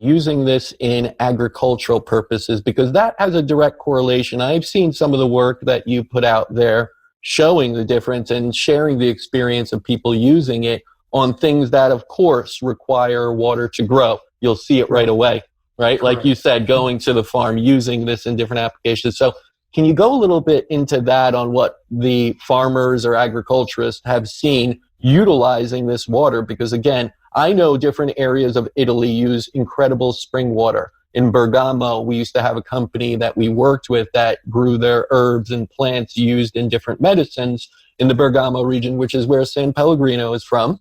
using this in agricultural purposes? Because that has a direct correlation. I've seen some of the work that you put out there showing the difference and sharing the experience of people using it on things that, of course, require water to grow. You'll see it right away, right? Correct. Like you said, going to the farm, using this in different applications. So can you go a little bit into that on what the farmers or agriculturists have seen utilizing this water? Because again, I know different areas of Italy use incredible spring water. In Bergamo, we used to have a company that we worked with that grew their herbs and plants used in different medicines in the Bergamo region, which is where San Pellegrino is from.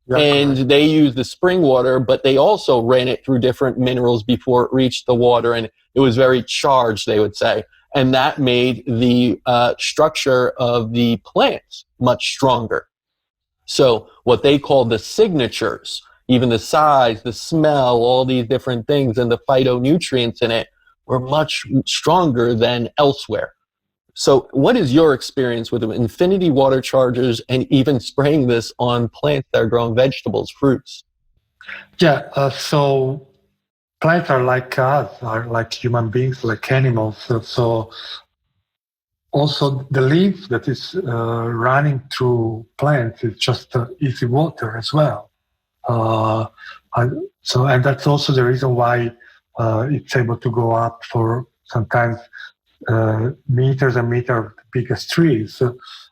Yeah, and correct. They use the spring water, but they also ran it through different minerals before it reached the water, and it was very charged, they would say. And that made the structure of the plants much stronger. So what they call the signatures, even the size, the smell, all these different things, and the phytonutrients in it were much stronger than elsewhere. So what is your experience with infinity water chargers and even spraying this on plants that are growing vegetables, fruits? Yeah, so plants are like us, are like human beings, like animals. So also the lymph that is running through plants is just easy water as well. And that's also the reason why it's able to go up for sometimes meters and meters of the biggest trees.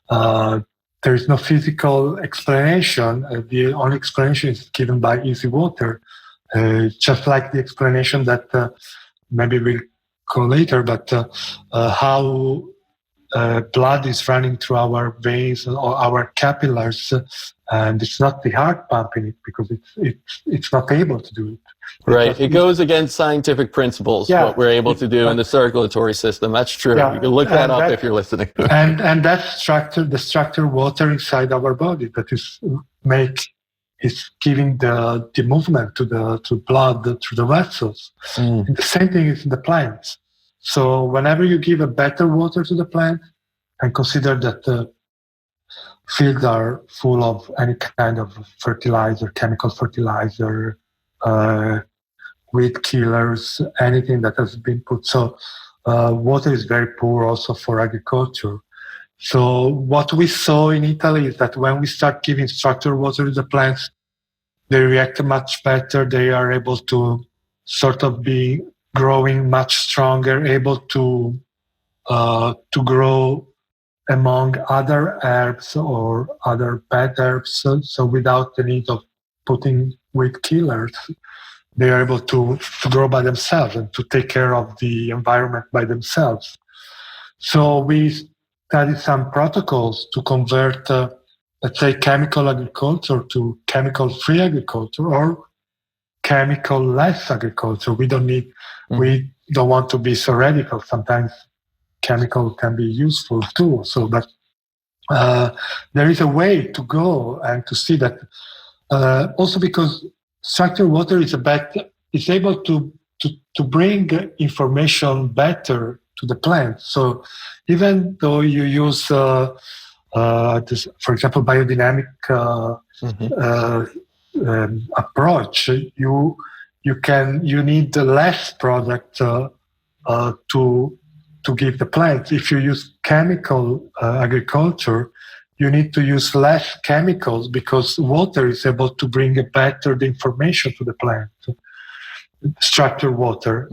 There is no physical explanation. The only explanation is given by easy water, just like the explanation that maybe we'll go later, but how blood is running through our veins or our capillaries, and it's not the heart pumping it because it's not able to do it. Right. It goes against scientific principles, what we're able to do in the circulatory system. That's true. You can look that up if you're listening. and that's the structured water inside our body that is giving the movement to blood through the vessels. And the same thing is in the plants. So whenever you give a better water to the plant, and consider that fields are full of any kind of fertilizer, chemical fertilizer, weed killers, anything that has been put. So water is very poor also for agriculture. So what we saw in Italy is that when we start giving structured water to the plants, they react much better. They are able to sort of be growing much stronger, able to grow among other herbs or other bad herbs. So without the need of putting weed killers, they are able to grow by themselves and to take care of the environment by themselves. So we studied some protocols to convert, let's say, chemical agriculture to chemical-free agriculture or chemical-less agriculture. We don't want to be so radical. Sometimes chemical can be useful too. So, but there is a way to go and to see that. Also, because structured water is able to bring information better to the plant. So, even though you use, for example, biodynamic approach, you need less product to give the plant. If you use chemical agriculture, you need to use less chemicals because water is able to bring better the information to the plant, structured water.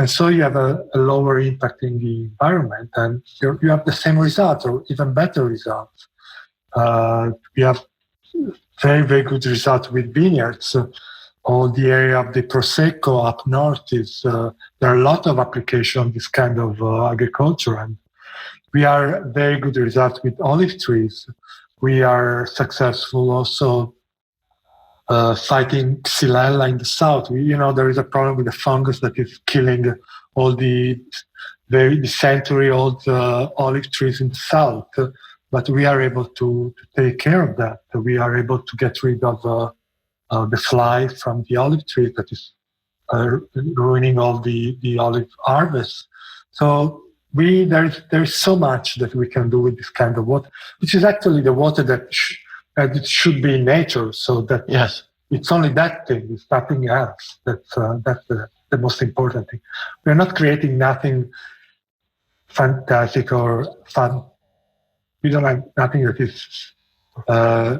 So you have a lower impact in the environment, and you have the same result or even better results. We have very, very good results with vineyards. All the area of the Prosecco up north there are a lot of application of this kind of agriculture, and we are very good results with olive trees. We are successful also fighting Xylella in the south. There is a problem with the fungus that is killing all the century-old olive trees in the south, but we are able to take care of that. We are able to get rid of the fly from the olive tree that is ruining all the olive harvest. So there is so much that we can do with this kind of water, which is actually the water that it should be in nature. So that It's only that thing. It's nothing else. That's the most important thing. We're not creating nothing fantastic or fun. We don't have nothing that is uh,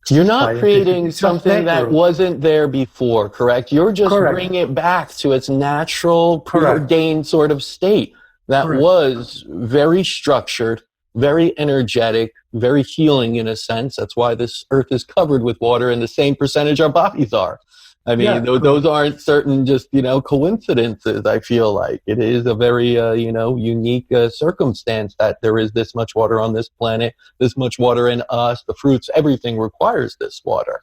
You're not scientific. creating It's just something that natural. wasn't there before, correct? You're just Correct. bringing it back to its natural, Correct. preordained sort of state that Correct. was very structured, very energetic, very healing in a sense. That's why this earth is covered with water in the same percentage our bodies are. I mean, Yeah, those aren't certain just, coincidences, I feel like. It is a very, unique circumstance that there is this much water on this planet, this much water in us, the fruits, everything requires this water.